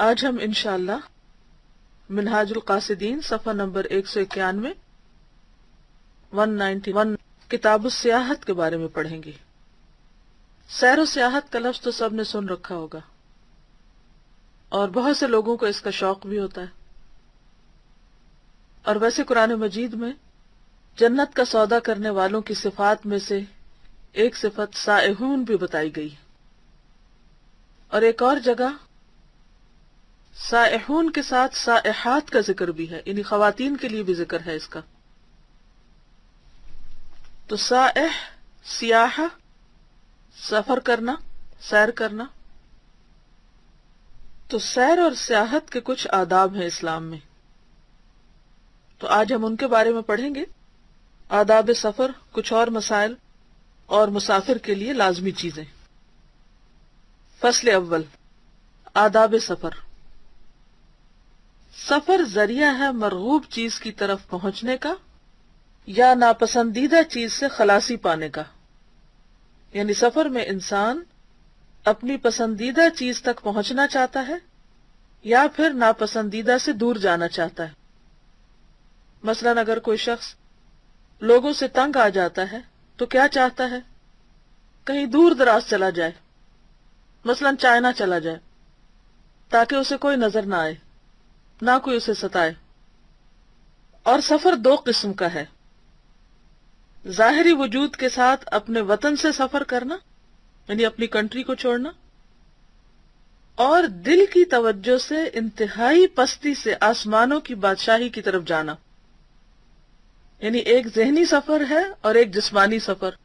آج ہم انشاءاللہ منہاج القاصدین صفحہ نمبر 191 191 کتاب السیاحت کے بارے میں پڑھیں گے۔ سیر و سیاحت کا لفظ تو سب نے سن رکھا ہوگا اور بہت سے لوگوں کو اس کا شوق بھی ہوتا ہے، اور ویسے قرآن مجید میں جنت کا سودا کرنے والوں کی صفات میں سے ایک صفت سائحون بھی بتائی گئی، اور ایک اور جگہ سائحون کے ساتھ سائحات کا ذکر بھی ہے، یعنی خواتین کے لیے بھی ذکر ہے اس کا۔ تو سائح سیاحہ سفر کرنا، سیر کرنا۔ تو سیر اور سیاحت کے کچھ آداب ہیں اسلام میں، تو آج ہم ان کے بارے میں پڑھیں گے۔ آداب سفر، کچھ اور مسائل اور مسافر کے لیے لازمی چیزیں۔ فصل اول، آداب سفر۔ سفر ذریعہ ہے مرغوب چیز کی طرف پہنچنے کا یا ناپسندیدہ چیز سے خلاصی پانے کا، یعنی سفر میں انسان اپنی پسندیدہ چیز تک پہنچنا چاہتا ہے یا پھر ناپسندیدہ سے دور جانا چاہتا ہے۔ مثلاً اگر کوئی شخص لوگوں سے تنگ آ جاتا ہے تو کیا چاہتا ہے؟ کہیں دور دراز چلا جائے، مثلاً چائنا چلا جائے تاکہ اسے کوئی نظر نہ آئے، نہ کوئی اسے ستائے۔ اور سفر دو قسم کا ہے، ظاہری وجود کے ساتھ اپنے وطن سے سفر کرنا، یعنی اپنی کنٹری کو چھوڑنا، اور دل کی توجہ سے انتہائی پستی سے آسمانوں کی بادشاہی کی طرف جانا، یعنی ایک ذہنی سفر ہے اور ایک جسمانی سفر۔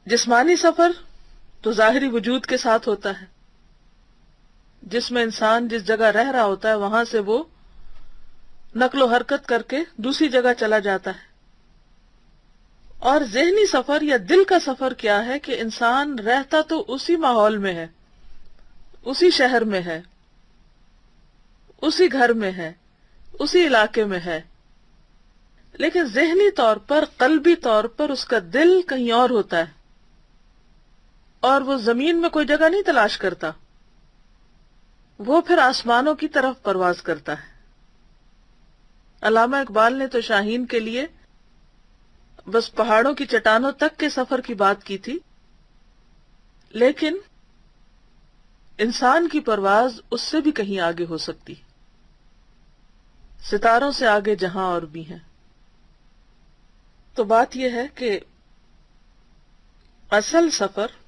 جسمانی سفر تو ظاہری وجود کے ساتھ ہوتا ہے، جس میں انسان جس جگہ رہ رہا ہوتا ہے وہاں سے وہ نقل و حرکت کر کے دوسری جگہ چلا جاتا ہے۔ اور ذہنی سفر یا دل کا سفر کیا ہے کہ انسان رہتا تو اسی ماحول میں ہے، اسی شہر میں ہے، اسی گھر میں ہے، اسی علاقے میں ہے، لیکن ذہنی طور پر، قلبی طور پر اس کا دل کہیں اور ہوتا ہے، اور وہ زمین میں کوئی جگہ نہیں تلاش کرتا، وہ پھر آسمانوں کی طرف پرواز کرتا ہے۔ علامہ اقبال نے تو شاہین کے لیے بس پہاڑوں کی چٹانوں تک کے سفر کی بات کی تھی، لیکن انسان کی پرواز اس سے بھی کہیں آگے ہو سکتی، ستاروں سے آگے جہاں اور بھی ہیں۔ تو بات یہ ہے کہ اصل سفر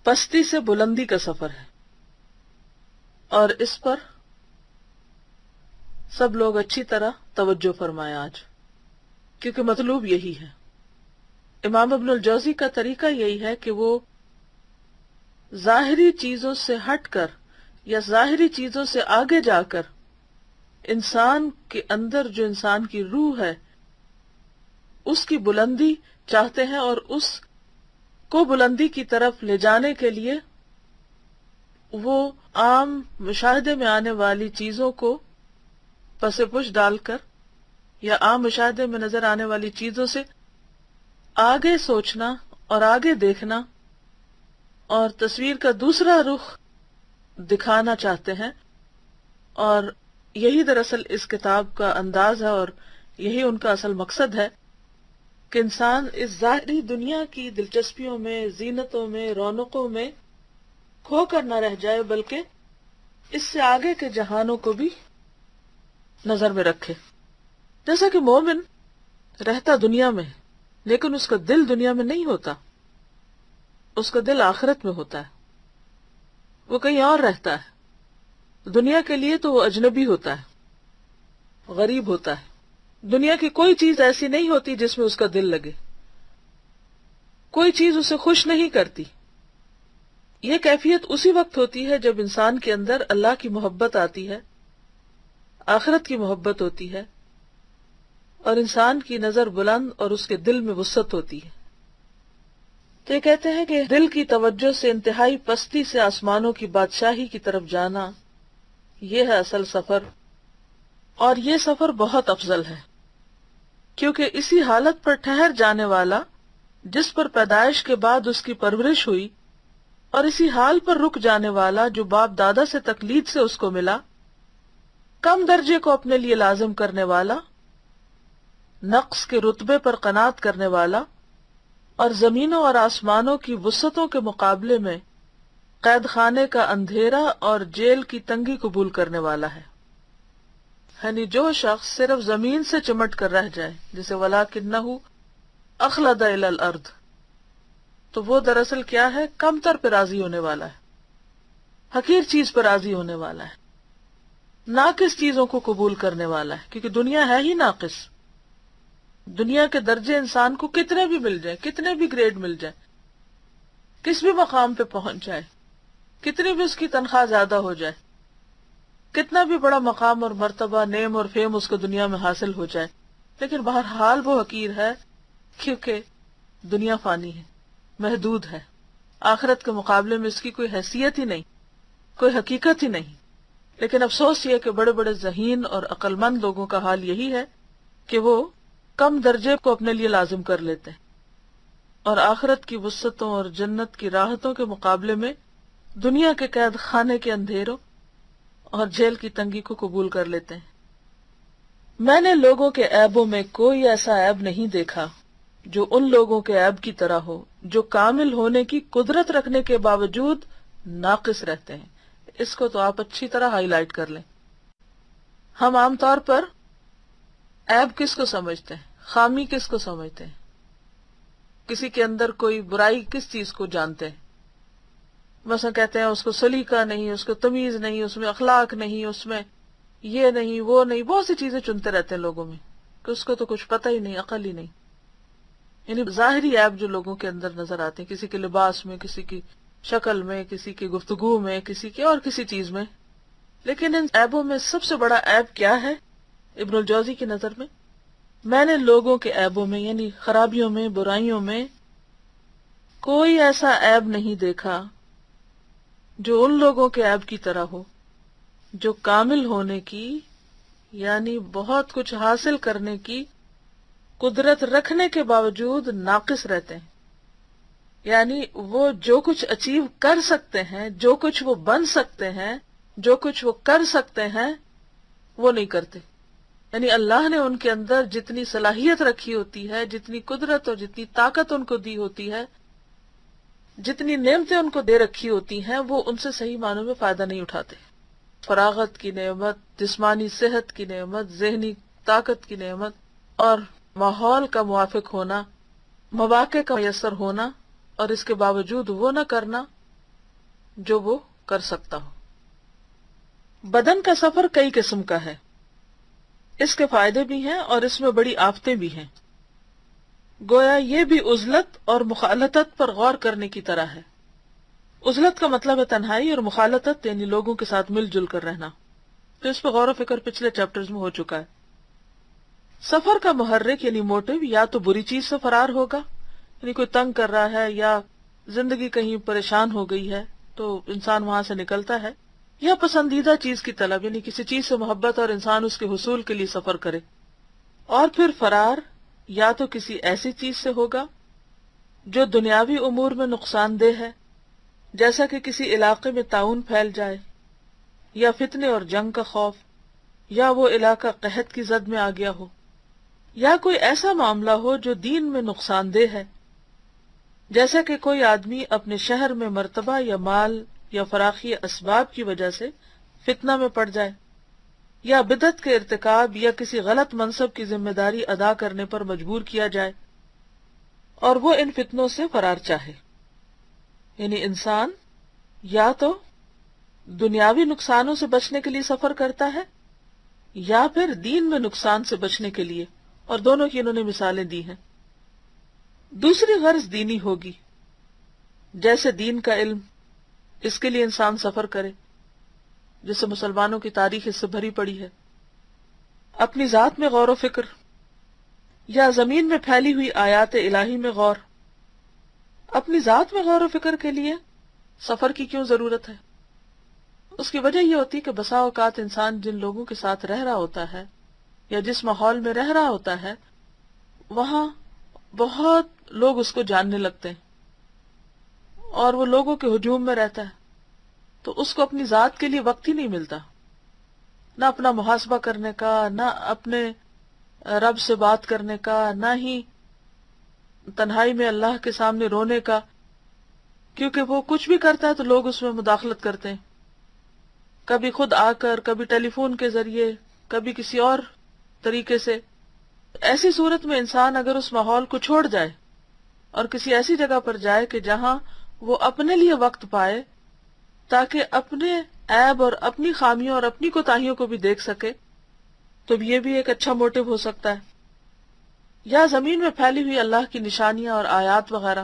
پستی سے بلندی کا سفر ہے، اور اس پر سب لوگ اچھی طرح توجہ فرمائیں آج، کیونکہ مطلوب یہی ہے۔ امام ابن الجوزی کا طریقہ یہی ہے کہ وہ ظاہری چیزوں سے ہٹ کر یا ظاہری چیزوں سے آگے جا کر انسان کے اندر جو انسان کی روح ہے اس کی بلندی چاہتے ہیں، اور اس کو بلندی کی طرف لے جانے کے لیے وہ عام مشاہدے میں آنے والی چیزوں کو پس پش ڈال کر یا عام مشاہدے میں نظر آنے والی چیزوں سے آگے سوچنا اور آگے دیکھنا اور تصویر کا دوسرا رخ دکھانا چاہتے ہیں، اور یہی دراصل اس کتاب کا انداز ہے اور یہی ان کا اصل مقصد ہے کہ انسان اس ظاہری دنیا کی دلچسپیوں میں، زینتوں میں، رونقوں میں کھو کر نہ رہ جائے، بلکہ اس سے آگے کے جہانوں کو بھی نظر میں رکھے۔ جیسا کہ مومن رہتا دنیا میں لیکن اس کا دل دنیا میں نہیں ہوتا، اس کا دل آخرت میں ہوتا ہے، وہ کہیں اور رہتا ہے۔ دنیا کے لیے تو وہ اجنبی ہوتا ہے، غریب ہوتا ہے۔ دنیا کی کوئی چیز ایسی نہیں ہوتی جس میں اس کا دل لگے، کوئی چیز اسے خوش نہیں کرتی۔ یہ کیفیت اسی وقت ہوتی ہے جب انسان کے اندر اللہ کی محبت آتی ہے، آخرت کی محبت ہوتی ہے، اور انسان کی نظر بلند اور اس کے دل میں وسعت ہوتی ہے۔ تو یہ کہتے ہیں کہ دل کی توجہ سے انتہائی پستی سے آسمانوں کی بادشاہی کی طرف جانا، یہ ہے اصل سفر، اور یہ سفر بہت افضل ہے، کیونکہ اسی حالت پر ٹھہر جانے والا جس پر پیدائش کے بعد اس کی پرورش ہوئی اور اسی حال پر رک جانے والا جو باپ دادا سے تقلید سے اس کو ملا، کم درجے کو اپنے لیے لازم کرنے والا، نقص کے رتبے پر قناعت کرنے والا، اور زمینوں اور آسمانوں کی وسعتوں کے مقابلے میں قید خانے کا اندھیرا اور جیل کی تنگی قبول کرنے والا ہے۔ یعنی جو شخص صرف زمین سے چمٹ کر رہ جائے، جسے وَلَٰكِنَّهُ أَخْلَدَ إِلَى الْأَرْضِ، تو وہ دراصل کیا ہے؟ کم تر پہ راضی ہونے والا ہے، حقیر چیز پہ راضی ہونے والا ہے، ناقص چیزوں کو قبول کرنے والا ہے، کیونکہ دنیا ہے ہی ناقص۔ دنیا کے درجے انسان کو کتنے بھی مل جائیں، کتنے بھی گریڈ مل جائیں، کس بھی مقام پہ پہنچ جائے، کتنی بھی اس کی تنخواہ زیادہ ہو جائے، کتنا بھی بڑا مقام اور مرتبہ، نیم اور فیم اس کو دنیا میں حاصل ہو جائے، لیکن بہرحال وہ حقیر ہے، کیونکہ دنیا فانی ہے، محدود ہے۔ آخرت کے مقابلے میں اس کی کوئی حیثیت ہی نہیں، کوئی حقیقت ہی نہیں۔ لیکن افسوس یہ کہ بڑے بڑے ذہین اور عقل مند لوگوں کا حال یہی ہے کہ وہ کم درجے کو اپنے لیے لازم کر لیتے ہیں اور آخرت کی وسعتوں اور جنت کی راحتوں کے مقابلے میں دنیا کے قید خانے کے اندھیروں اور جیل کی تنگی کو قبول کر لیتے ہیں۔ میں نے لوگوں کے عیبوں میں کوئی ایسا عیب نہیں دیکھا جو ان لوگوں کے عیب کی طرح ہو جو کامل ہونے کی قدرت رکھنے کے باوجود ناقص رہتے ہیں۔ اس کو تو آپ اچھی طرح ہائی لائٹ کر لیں۔ ہم عام طور پر عیب کس کو سمجھتے ہیں؟ خامی کس کو سمجھتے ہیں؟ کسی کے اندر کوئی برائی کس چیز کو جانتے ہیں؟ مثلا کہتے ہیں اس کو سلیقہ نہیں، اس کو تمیز نہیں، اس میں اخلاق نہیں، اس میں یہ نہیں وہ نہیں، بہت سی چیزیں چنتے رہتے ہیں لوگوں میں کہ اس کو تو کچھ پتہ ہی نہیں، عقل ہی نہیں۔ یعنی ظاہری عیب جو لوگوں کے اندر نظر آتے ہیں، کسی کے لباس میں، کسی کی شکل میں، کسی کی گفتگو میں، کسی کی اور کسی چیز میں۔ لیکن ان عیبوں میں سب سے بڑا عیب کیا ہے ابن الجوزی کی نظر میں نے لوگوں کے عیبوں میں یعنی خرابیوں میں، برائیوں میں کوئی ایسا عیب نہیں دیکھا جو ان لوگوں کے عیب کی طرح ہو جو کامل ہونے کی یعنی بہت کچھ حاصل کرنے کی قدرت رکھنے کے باوجود ناقص رہتے ہیں۔ یعنی وہ جو کچھ اچیو کر سکتے ہیں، جو کچھ وہ بن سکتے ہیں، جو کچھ وہ کر سکتے ہیں، وہ نہیں کرتے۔ یعنی اللہ نے ان کے اندر جتنی صلاحیت رکھی ہوتی ہے، جتنی قدرت اور جتنی طاقت ان کو دی ہوتی ہے، جتنی نعمتیں ان کو دے رکھی ہوتی ہیں، وہ ان سے صحیح معنوں میں فائدہ نہیں اٹھاتے۔ فراغت کی نعمت، جسمانی صحت کی نعمت، ذہنی طاقت کی نعمت اور ماحول کا موافق ہونا، مواقع کا میسر ہونا، اور اس کے باوجود وہ نہ کرنا جو وہ کر سکتا ہو۔ بدن کا سفر کئی قسم کا ہے، اس کے فائدے بھی ہیں اور اس میں بڑی آفتیں بھی ہیں۔ گویا یہ بھی عزلت اور مخالطت پر غور کرنے کی طرح ہے۔ عزلت کا مطلب ہے تنہائی، اور مخالطت یعنی لوگوں کے ساتھ مل جل کر رہنا، تو اس پہ غور و فکر پچھلے چیپٹرز میں ہو چکا ہے۔ سفر کا محرک یعنی موٹو یا تو بری چیز سے فرار ہوگا، یعنی کوئی تنگ کر رہا ہے یا زندگی کہیں پریشان ہو گئی ہے تو انسان وہاں سے نکلتا ہے، یا پسندیدہ چیز کی طلب یعنی کسی چیز سے محبت اور انسان اس کے حصول کے لیے سفر کرے۔ اور پھر فرار یا تو کسی ایسی چیز سے ہوگا جو دنیاوی امور میں نقصان دہ ہے، جیسا کہ کسی علاقے میں طاعون پھیل جائے، یا فتنے اور جنگ کا خوف، یا وہ علاقہ قحط کی زد میں آ گیا ہو، یا کوئی ایسا معاملہ ہو جو دین میں نقصان دہ ہے، جیسا کہ کوئی آدمی اپنے شہر میں مرتبہ یا مال یا فراخی اسباب کی وجہ سے فتنہ میں پڑ جائے، یا بدعت کے ارتکاب یا کسی غلط منصب کی ذمہ داری ادا کرنے پر مجبور کیا جائے اور وہ ان فتنوں سے فرار چاہے۔ یعنی انسان یا تو دنیاوی نقصانوں سے بچنے کے لیے سفر کرتا ہے یا پھر دین میں نقصان سے بچنے کے لیے، اور دونوں کی انہوں نے مثالیں دی ہیں۔ دوسری غرض دینی ہوگی، جیسے دین کا علم، اس کے لیے انسان سفر کرے، جسے مسلمانوں کی تاریخ اس سے بھری پڑی ہے۔ اپنی ذات میں غور و فکر، یا زمین میں پھیلی ہوئی آیات الہی میں غور۔ اپنی ذات میں غور و فکر کے لیے سفر کی کیوں ضرورت ہے؟ اس کی وجہ یہ ہوتی ہے کہ بسا اوقات انسان جن لوگوں کے ساتھ رہ رہا ہوتا ہے یا جس ماحول میں رہ رہا ہوتا ہے وہاں بہت لوگ اس کو جاننے لگتے ہیں، اور وہ لوگوں کے ہجوم میں رہتا ہے، تو اس کو اپنی ذات کے لیے وقت ہی نہیں ملتا، نہ اپنا محاسبہ کرنے کا، نہ اپنے رب سے بات کرنے کا، نہ ہی تنہائی میں اللہ کے سامنے رونے کا، کیونکہ وہ کچھ بھی کرتا ہے تو لوگ اس میں مداخلت کرتے ہیں، کبھی خود آ کر، کبھی ٹیلی فون کے ذریعے، کبھی کسی اور طریقے سے۔ ایسی صورت میں انسان اگر اس ماحول کو چھوڑ جائے اور کسی ایسی جگہ پر جائے کہ جہاں وہ اپنے لیے وقت پائے تاکہ اپنے عیب اور اپنی خامیوں اور اپنی کوتاہیوں کو بھی دیکھ سکے، تو یہ بھی ایک اچھا موٹو ہو سکتا ہے۔ یا زمین میں پھیلی ہوئی اللہ کی نشانیاں اور آیات وغیرہ۔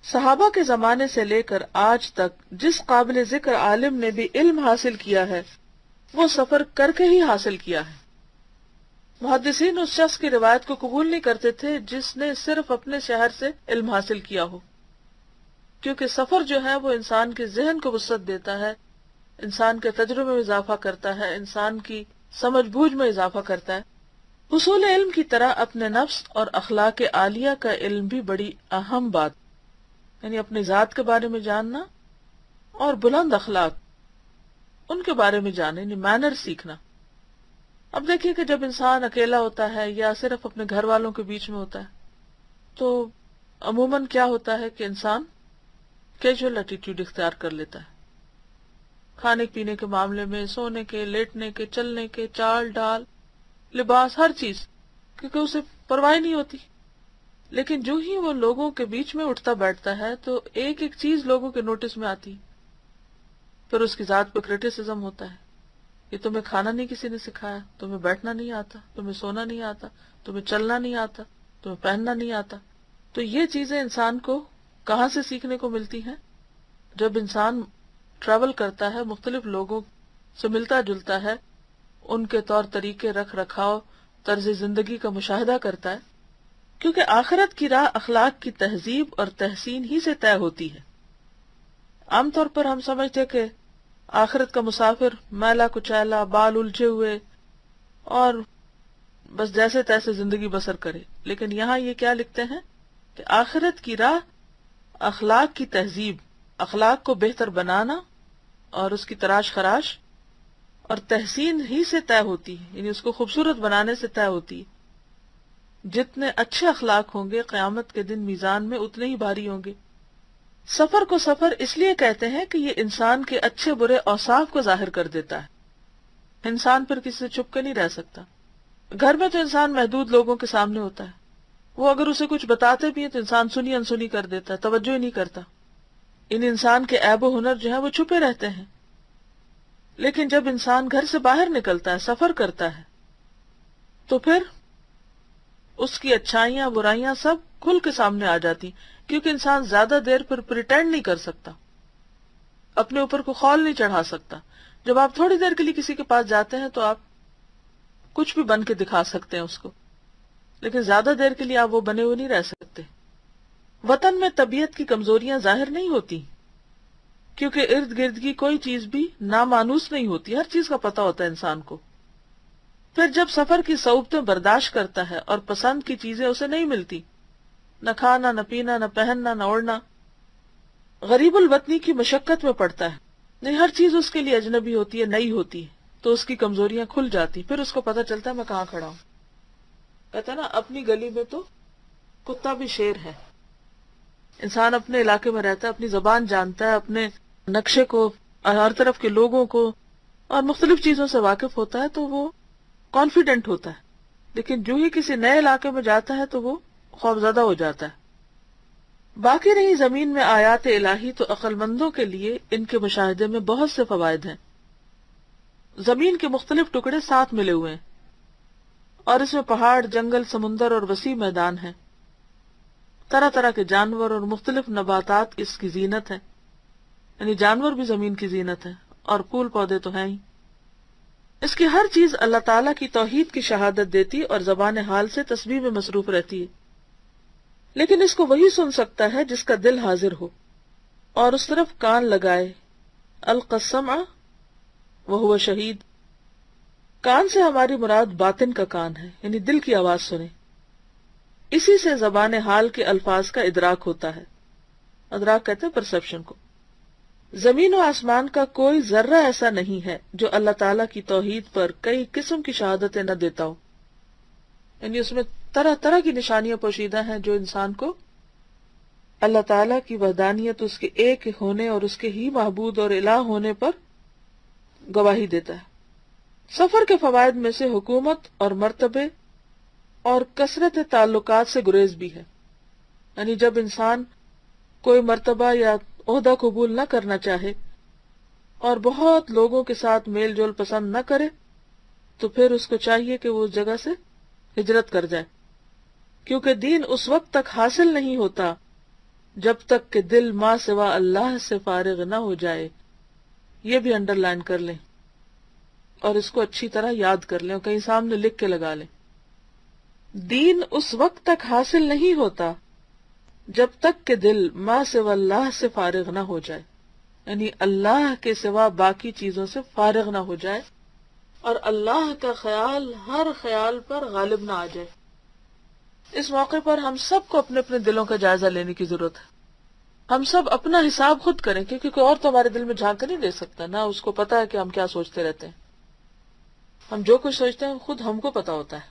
صحابہ کے زمانے سے لے کر آج تک جس قابل ذکر عالم نے بھی علم حاصل کیا ہے وہ سفر کر کے ہی حاصل کیا ہے۔ محدثین اس شخص کی روایت کو قبول نہیں کرتے تھے جس نے صرف اپنے شہر سے علم حاصل کیا ہو، کیونکہ سفر جو ہے وہ انسان کے ذہن کو وسعت دیتا ہے، انسان کے تجربے میں اضافہ کرتا ہے، انسان کی سمجھ بوجھ میں اضافہ کرتا ہے۔ حصول علم کی طرح اپنے نفس اور اخلاق عالیہ کا علم بھی بڑی اہم بات، یعنی اپنی ذات کے بارے میں جاننا اور بلند اخلاق ان کے بارے میں جاننا، یعنی مینر سیکھنا۔ اب دیکھیے کہ جب انسان اکیلا ہوتا ہے یا صرف اپنے گھر والوں کے بیچ میں ہوتا ہے تو عموماً کیا ہوتا ہے کہ انسان کیجول ایٹیٹیوڈ اختیار کر لیتا ہے، کھانے پینے کے معاملے میں، سونے کے، لیٹنے کے، چلنے کے، چال ڈال، لباس، ہر چیز، کیونکہ اسے پرواہ نہیں ہوتی۔ لیکن جو ہی وہ لوگوں کے بیچ میں اٹھتا بیٹھتا ہے تو ایک ایک چیز لوگوں کے نوٹس میں آتی، پھر اس کی ذات پہ کریٹیسزم ہوتا ہے، یہ تمہیں کھانا نہیں کسی نے سکھایا، تمہیں بیٹھنا نہیں آتا، تمہیں سونا نہیں آتا، تمہیں چلنا نہیں آتا، تمہیں پہننا نہیں آتا۔ تو یہ چیزیں انسان کو کہاں سے سیکھنے کو ملتی ہیں؟ جب انسان ٹریول کرتا ہے، مختلف لوگوں سے ملتا جلتا ہے، ان کے طور طریقے، رکھ رکھاؤ، طرز زندگی کا مشاہدہ کرتا ہے، کیونکہ آخرت کی راہ اخلاق کی تہذیب اور تحسین ہی سے طے ہوتی ہے۔ عام طور پر ہم سمجھتے کہ آخرت کا مسافر میلا کچیلا، بال الجھے ہوئے اور بس جیسے تیسے زندگی بسر کرے، لیکن یہاں یہ کیا لکھتے ہیں کہ آخرت کی راہ اخلاق کی تہذیب، اخلاق کو بہتر بنانا اور اس کی تراش خراش اور تحسین ہی سے طے ہوتی ہے، یعنی اس کو خوبصورت بنانے سے طے ہوتی ہے۔ جتنے اچھے اخلاق ہوں گے قیامت کے دن میزان میں اتنے ہی بھاری ہوں گے۔ سفر کو سفر اس لیے کہتے ہیں کہ یہ انسان کے اچھے برے اوصاف کو ظاہر کر دیتا ہے۔ انسان پھر کسی سے چھپ کے نہیں رہ سکتا۔ گھر میں تو انسان محدود لوگوں کے سامنے ہوتا ہے، وہ اگر اسے کچھ بتاتے بھی ہیں تو انسان سنی انسنی کر دیتا ہے، توجہ ہی نہیں کرتا۔ ان انسان کے عیب و ہنر جو ہیں وہ چھپے رہتے ہیں۔ لیکن جب انسان گھر سے باہر نکلتا ہے، سفر کرتا ہے، تو پھر اس کی اچھائیاں برائیاں سب کھل کے سامنے آ جاتی، کیونکہ انسان زیادہ دیر پھر پریٹینڈ نہیں کر سکتا، اپنے اوپر کو خول نہیں چڑھا سکتا۔ جب آپ تھوڑی دیر کے لیے کسی کے پاس جاتے ہیں تو آپ کچھ بھی بن کے دکھا سکتے ہیں اس کو، لیکن زیادہ دیر کے لیے آپ وہ بنے ہوئے نہیں رہ سکتے۔ وطن میں طبیعت کی کمزوریاں ظاہر نہیں ہوتی، کیونکہ ارد گرد کی کوئی چیز بھی نامانوس نہیں ہوتی، ہر چیز کا پتہ ہوتا ہے انسان کو۔ پھر جب سفر کی صعوبتیں برداشت کرتا ہے اور پسند کی چیزیں اسے نہیں ملتی، نہ کھانا، نہ پینا، نہ پہننا، نہ اوڑھنا، غریب الوطنی کی مشقت میں پڑتا ہے، نہیں ہر چیز اس کے لیے اجنبی ہوتی ہے، نئی ہوتی ہے، تو اس کی کمزوریاں کھل جاتی، پھر اس کو پتہ چلتا ہے میں کہاں کھڑا ہوں۔ کہتا ہے نا اپنی گلی میں تو کتا بھی شیر ہے۔ انسان اپنے علاقے میں رہتا ہے، اپنی زبان جانتا ہے، اپنے نقشے کو، ہر طرف کے لوگوں کو اور مختلف چیزوں سے واقف ہوتا ہے، تو وہ کانفیڈنٹ ہوتا ہے۔ لیکن جو ہی کسی نئے علاقے میں جاتا ہے تو وہ خوفزدہ ہو جاتا ہے۔ باقی رہی زمین میں آیات الہی تو عقل مندوں کے لیے ان کے مشاہدے میں بہت سے فوائد ہیں۔ زمین کے مختلف ٹکڑے ساتھ ملے ہوئے ہیں اور اس میں پہاڑ، جنگل، سمندر اور وسیع میدان ہیں۔ طرح طرح کے جانور اور مختلف نباتات اس کی زینت ہے، یعنی جانور بھی زمین کی زینت ہے، اور پھول پودے تو ہیں ہی۔ اس کی ہر چیز اللہ تعالیٰ کی توحید کی شہادت دیتی اور زبان حال سے تسبیح میں مصروف رہتی ہے، لیکن اس کو وہی سن سکتا ہے جس کا دل حاضر ہو اور اس طرف کان لگائے۔ القى السمع وهو شہید۔ کان سے ہماری مراد باطن کا کان ہے، یعنی دل کی آواز سنے، اسی سے زبان حال کے الفاظ کا ادراک ہوتا ہے۔ ادراک کہتے ہیں پرسپشن کو. زمین و آسمان کا کوئی ذرہ ایسا نہیں ہے جو اللہ تعالیٰ کی توحید پر کئی قسم کی شہادتیں نہ دیتا ہو. یعنی اس میں طرح طرح کی نشانیاں پوشیدہ ہیں جو انسان کو اللہ تعالیٰ کی وحدانیت، اس کے ایک ہونے اور اس کے ہی معبود اور الہ ہونے پر گواہی دیتا ہے. سفر کے فوائد میں سے حکومت اور مرتبے اور کثرت تعلقات سے گریز بھی ہے. یعنی جب انسان کوئی مرتبہ یا عہدہ قبول نہ کرنا چاہے اور بہت لوگوں کے ساتھ میل جول پسند نہ کرے تو پھر اس کو چاہیے کہ وہ اس جگہ سے ہجرت کر جائے، کیونکہ دین اس وقت تک حاصل نہیں ہوتا جب تک کہ دل ما سوا اللہ سے فارغ نہ ہو جائے. یہ بھی انڈر لائن کر لیں اور اس کو اچھی طرح یاد کر لیں اور کہیں سامنے لکھ کے لگا لیں. دین اس وقت تک حاصل نہیں ہوتا جب تک کہ دل ما سوا اللہ سے فارغ نہ ہو جائے، یعنی اللہ کے سوا باقی چیزوں سے فارغ نہ ہو جائے اور اللہ کا خیال ہر خیال پر غالب نہ آ جائے. اس موقع پر ہم سب کو اپنے اپنے دلوں کا جائزہ لینے کی ضرورت ہے. ہم سب اپنا حساب خود کریں، کیونکہ کوئی اور تو ہمارے دل میں جھانک نہیں دے سکتا، نہ اس کو پتا ہے کہ ہم کیا سوچتے رہتے ہیں. ہم جو کچھ سوچتے ہیں خود ہم کو پتا ہوتا ہے.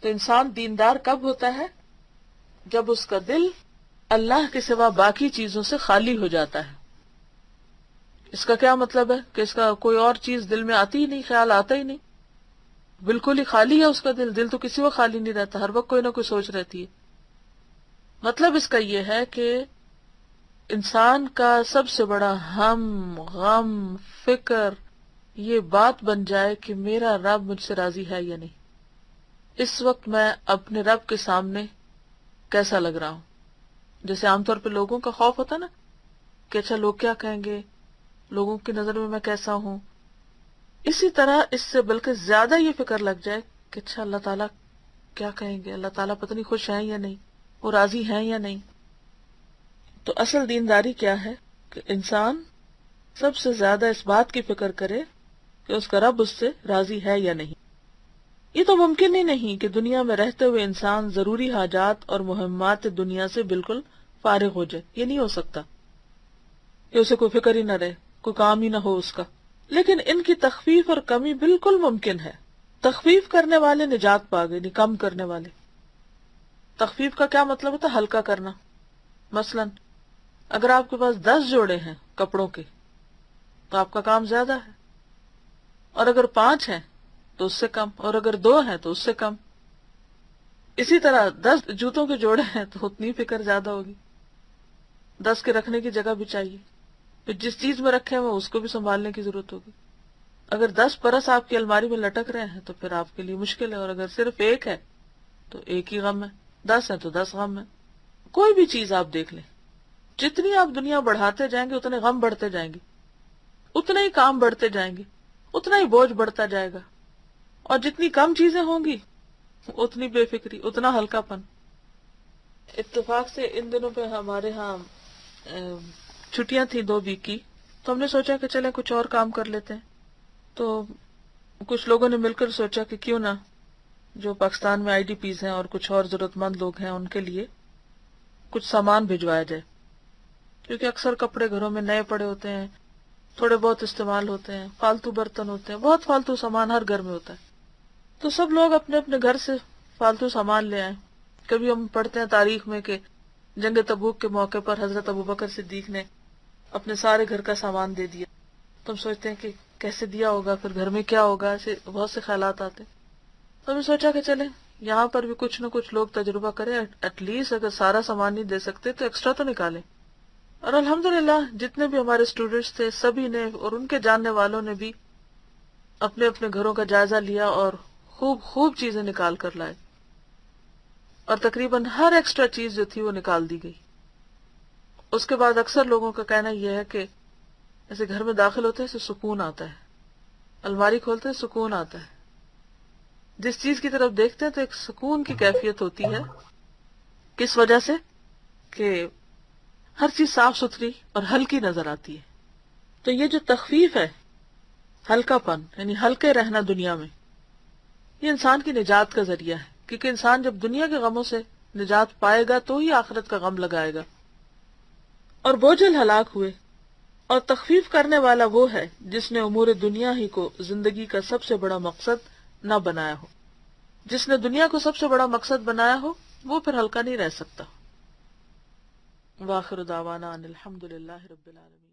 تو انسان دیندار کب ہوتا ہے؟ جب اس کا دل اللہ کے سوا باقی چیزوں سے خالی ہو جاتا ہے. اس کا کیا مطلب ہے کہ اس کا کوئی اور چیز دل میں آتی ہی نہیں، خیال آتا ہی نہیں، بالکل ہی خالی ہے اس کا دل. دل تو کسی وقت خالی نہیں رہتا، ہر وقت کوئی نہ کوئی سوچ رہتی ہے. مطلب اس کا یہ ہے کہ انسان کا سب سے بڑا ہم، غم، فکر یہ بات بن جائے کہ میرا رب مجھ سے راضی ہے یا نہیں. اس وقت میں اپنے رب کے سامنے کیسا لگ رہا ہوں. جیسے عام طور پہ لوگوں کا خوف ہوتا نا کہ اچھا لوگ کیا کہیں گے، لوگوں کی نظر میں کیسا ہوں. اسی طرح اس سے بلکہ زیادہ یہ فکر لگ جائے کہ اچھا اللہ تعالیٰ کیا کہیں گے، اللہ تعالیٰ پتہ نہیں خوش ہیں یا نہیں، وہ راضی ہیں یا نہیں. تو اصل دینداری کیا ہے کہ انسان سب سے زیادہ اس بات کی فکر کرے کہ اس کا رب اس سے راضی ہے یا نہیں. یہ تو ممکن ہی نہیں کہ دنیا میں رہتے ہوئے انسان ضروری حاجات اور مہمات دنیا سے بالکل فارغ ہو جائے. یہ نہیں ہو سکتا کہ اسے کوئی فکر ہی نہ رہے، کوئی کام ہی نہ ہو اس کا. لیکن ان کی تخفیف اور کمی بالکل ممکن ہے. تخفیف کرنے والے نجات پا گئے، نہیں کم کرنے والے. تخفیف کا کیا مطلب ہوتا ہے؟ ہلکا کرنا. مثلا اگر آپ کے پاس 10 جوڑے ہیں کپڑوں کے تو آپ کا کام زیادہ ہے، اور اگر 5 ہیں تو اس سے کم، اور اگر 2 ہیں تو اس سے کم. اسی طرح 10 جوتوں کے جوڑے ہیں تو اتنی فکر زیادہ ہوگی. 10 کے رکھنے کی جگہ بھی چاہیے، پھر جس چیز میں رکھے ہوئے اس کو بھی سنبھالنے کی ضرورت ہوگی. اگر 10 پرس آپ کی الماری میں لٹک رہے ہیں تو پھر آپ کے لیے مشکل ہے، اور اگر صرف 1 ہے تو 1 ہی غم ہے. 10 ہے تو 10 غم ہے. کوئی بھی چیز آپ دیکھ لیں، جتنی آپ دنیا بڑھاتے جائیں گے اتنے غم بڑھتے جائیں گے، اتنے ہی کام بڑھتے جائیں گے، اتنا ہی بوجھ بڑھتا جائے گا. اور جتنی کم چیزیں ہوں گی اتنی بے فکری، اتنا ہلکا پن. اتفاق سے ان دنوں پہ ہمارے ہاں چھٹیاں تھیں 2 ویک کی، تو ہم نے سوچا کہ چلیں کچھ اور کام کر لیتے ہیں. تو کچھ لوگوں نے مل کر سوچا کہ کیوں نہ جو پاکستان میں IDPs ہیں اور کچھ اور ضرورت مند لوگ ہیں ان کے لیے کچھ سامان بھجوایا جائے. کیونکہ اکثر کپڑے گھروں میں نئے پڑے ہوتے ہیں، تھوڑے بہت استعمال ہوتے ہیں، فالتو برتن ہوتے ہیں، بہت فالتو سامان ہر گھر میں ہوتا ہے. تو سب لوگ اپنے اپنے گھر سے فالتو سامان لے آئیں. کبھی ہم پڑھتے ہیں تاریخ میں کہ جنگ تبوک کے موقع پر حضرت ابوبکر صدیق نے اپنے سارے گھر کا سامان دے دیا. تو ہم سوچتے ہیں کہ کیسے دیا ہوگا، پھر گھر میں کیا ہوگا، ایسے بہت سے خیالات آتے. تو ہم نے سوچا کہ چلیں یہاں پر بھی کچھ نہ کچھ لوگ تجربہ کریں. ایٹ لیسٹ اگر سارا سامان نہیں دے سکتے تو ایکسٹرا تو نکالیں. اور الحمدللہ جتنے بھی ہمارے اسٹوڈینٹس تھے سبھی نے اور ان کے جاننے والوں نے بھی اپنے اپنے گھروں کا جائزہ لیا اور خوب خوب چیزیں نکال کر لائے، اور تقریباً ہر ایکسٹرا چیز جو تھی وہ نکال دی گئی. اس کے بعد اکثر لوگوں کا کہنا یہ ہے کہ ایسے گھر میں داخل ہوتے ہیں اسے سکون آتا ہے، الماری کھولتے ہیں سکون آتا ہے، جس چیز کی طرف دیکھتے ہیں تو ایک سکون کی کیفیت ہوتی ہے. کس وجہ سے؟ کہ ہر چیز صاف ستھری اور ہلکی نظر آتی ہے. تو یہ جو تخفیف ہے، ہلکا پن یعنی ہلکے رہنا دنیا میں، یہ انسان کی نجات کا ذریعہ ہے. کیونکہ انسان جب دنیا کے غموں سے نجات پائے گا تو ہی آخرت کا غم لگائے گا. اور بوجھل ہلاک ہوئے، اور تخفیف کرنے والا وہ ہے جس نے امور دنیا ہی کو زندگی کا سب سے بڑا مقصد نہ بنایا ہو۔ جس نے دنیا کو سب سے بڑا مقصد بنایا ہو وہ پھر ہلکا نہیں رہ سکتا۔ وآخر دعوانا ان الحمد للہ رب العالمین۔